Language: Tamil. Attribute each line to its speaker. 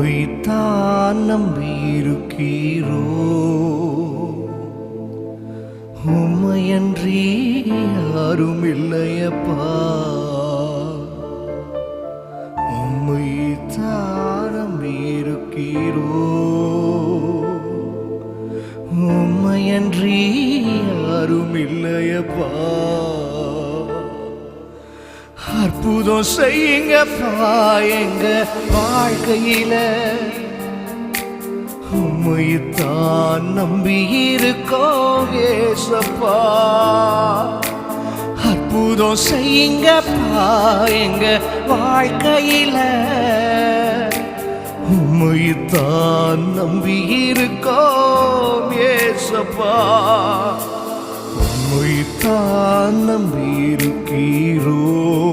Speaker 1: உம்மைத்தான் நம்பியிருக்கிறோ, உம்மையன்றி யாரும் இல்லையப்பா. உம்மைத்தான் நம்பியிருக்கிறோ, உம்மையன்றி யாரும் இல்லையப்பா. அற்புதம் செய்யுங்கப்பா எங்க வாழ்க்கையில, உம்மைத்தான் நம்பியிருக்கோம் ஏசப்பா. அற்புதம் செய்யுங்கப்பா எங்க வாழ்க்கையில, உம்மைத்தான் நம்பியிருக்கோம் ஏசப்பா. உம்மைத்தான் நம்பியிருக்கிறோம்.